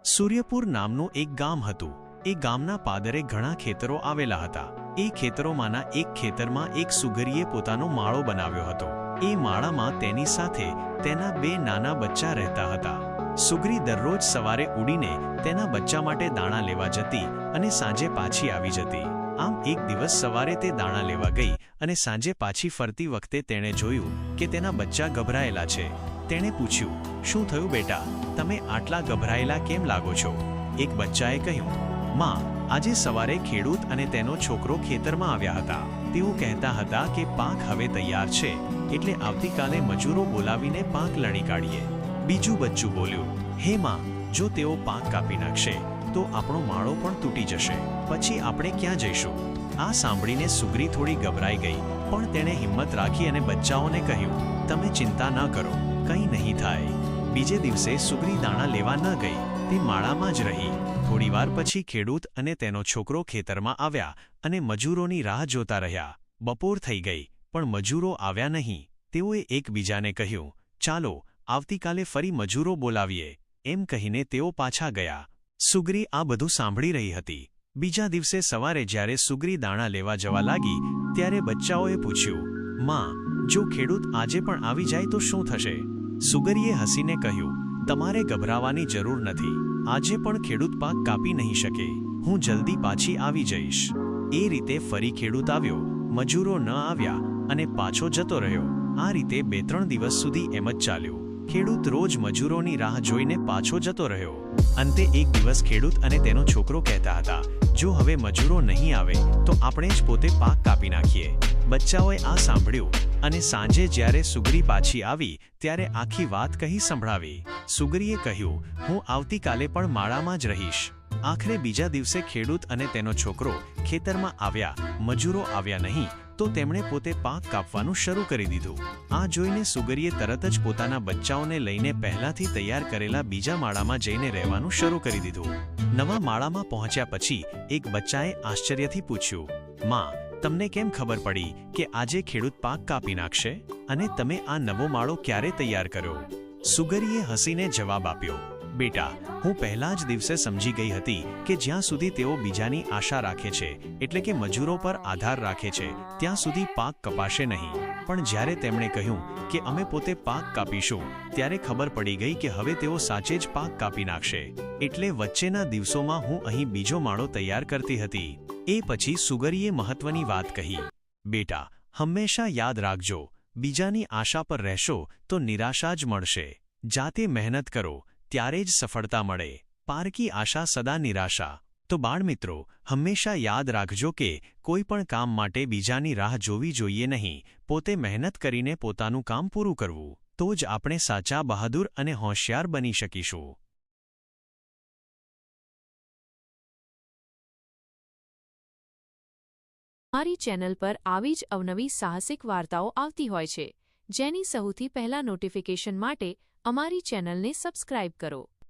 સૂર્યપુર નામનું એક ગામ હતું। એ ગામના પાદરે ઘણા ખેતરો આવેલા હતા। એ ખેતરોમાંના એક ખેતરમાં એક સુગરીએ પોતાનો માળો બનાવ્યો હતો। એ માળામાં તેની સાથે તેના બે નાના બચ્ચા રહેતા હતા। સુગરી દરરોજ સવારે ઉડીને તેના બચ્ચા માટે દાણા લેવા જતી અને સાંજે પાછી આવી જતી। આમ એક દિવસ સવારે તે દાણા લેવા ગઈ અને સાંજે પાછી ફરતી વખતે તેણે જોયું કે તેના બચ્ચા ગભરાયેલા છે। તેણે પૂછ્યું, શું થયું બેટા, તમે આટલા ગભરાયેલા કેમ લાગો છો? એક બચ્ચાએ કહ્યું, માં, આજે સવારે ખેડૂત અને તેનો છોકરો ખેતરમાં આવ્યા હતા। તેઓ કહેતા હતા કે પાક હવે તૈયાર છે, એટલે આવતીકાલે મજૂરો બોલાવીને પાક લણી કાઢીએ। બીજું બચ્ચું બોલ્યું, હે માં, જો તેઓ પાક કાપી નાખશે તો આપણો માળો પણ તૂટી જશે, પછી આપણે ક્યાં જઈશું? આ સાંભળીને સુગરી થોડી ગભરાઈ ગઈ, પણ તેણે હિંમત રાખી અને બચ્ચાઓને કહ્યું, તમે ચિંતા ન કરો, કંઈ નહીં થાય। બીજે દિવસે સુગરી દાણા લેવા ન ગઈ, તે માળામાં જ રહી। થોડીવાર પછી ખેડૂત અને તેનો છોકરો ખેતરમાં આવ્યા અને મજૂરોની રાહ જોતા રહ્યા। બપોર થઈ ગઈ, પણ મજૂરો આવ્યા નહીં। તેઓએ એકબીજાને કહ્યું, ચાલો આવતીકાલે ફરી મજૂરો બોલાવીએ। એમ કહીને તેઓ પાછા ગયા। સુગરી આ બધું સાંભળી રહી હતી। બીજા દિવસે સવારે જ્યારે સુગરી દાણા લેવા જવા લાગી, ત્યારે બચ્ચાઓએ પૂછ્યું, માં, જો ખેડૂત આજે પણ આવી જાય તો શું થશે? સુગરીએ હસીને કહ્યું, તમારે ગભરાવાની જરૂર નથી। આજે પણ ખેડૂત પાક કાપી નહીં શકે। હું જલ્દી પાછી આવી જઈશ। એ રીતે ફરી ખેડૂત આવ્યો, મજૂરો ન આવ્યા અને પાછો જતો રહ્યો। આ રીતે 2-3 દિવસ સુધી એમ જ ચાલ્યું। ખેડૂત રોજ મજૂરોની રાહ જોઈને પાછો જતો રહ્યો। અંતે એક દિવસ ખેડૂત અને તેનો છોકરો કહેતા હતા, જો હવે મજૂરો નહીં આવે તો આપણે જ પોતે પાક કાપી નાખીએ। બચ્ચાઓએ આ સાંભળ્યું અને સાંજે જ્યારે સુગરી પાછી આવી ત્યારે આખી વાત કહી સંભળાવી। સુગરીએ કહ્યું, હું આવતીકાલે પણ માળામાં જ રહીશ। આખરે બીજા દિવસે ખેડૂત અને તેનો છોકરો ખેતરમાં આવ્યા, મજૂરો આવ્યા નહીં તો તેમણે પોતે પાક કાપવાનું શરૂ કરી દીધું। આ જોઈને સુગરીએ તરત જ પોતાના બચ્ચાઓને લઈને પહેલાથી તૈયાર કરેલા બીજા માળામાં જઈને રહેવાનું શરૂ કરી દીધું। નવા માળામાં પહોંચ્યા પછી એક બચ્ચાએ આશ્ચર્યથી પૂછ્યું, માં, તમને કેમ ખબર પડી કે આજે ખેડૂત પાક કાપી નાખશે અને તમે આ નવો માળો ક્યારે તૈયાર કર્યો? સુગરીએ હસીને જવાબ આપ્યો, બેટા, હું પહેલા જ દિવસે સમજી ગઈ હતી કે જ્યાં સુધી તેઓ બીજાની આશા રાખે છે, એટલે કે મજૂરો પર આધાર રાખે છે, ત્યાં સુધી પાક કપાશે નહીં। પણ જ્યારે તેમણે કહ્યું કે અમે પોતે પાક કાપીશું, ત્યારે ખબર પડી ગઈ કે હવે તેઓ સાચે જ પાક કાપી નાખશે। એટલે વચ્ચેના દિવસોમાં હું અહીં બીજો માળો તૈયાર કરતી હતી। એ પછી સુગરીએ મહત્વની વાત કહી, બેટા, હંમેશા યાદ રાખજો, બીજાની આશા પર રહેશો તો નિરાશા જ મળશે। જાતે મહેનત કરો ત્યારે જ સફળતા મળે, પારકી આશા સદા નિરાશા। તો બાળમિત્રો, હંમેશા યાદ રાખજો કે કોઈ પણ કામ માટે બીજાની રાહ જોવી જોઈએ નહીં, પોતે મહેનત કરીને પોતાનું કામ પૂરું કરવું, તો જ આપણે સાચા બહાદુર અને હોશિયાર બની શકીશું। અમારી ચેનલ પર આવી જ અવનવી સાહસિક વાર્તાઓ આવતી હોય છે, જેની સૌથી પહેલા નોટિફિકેશન માટે અમારી ચેનલને સબસ્ક્રાઇબ કરો।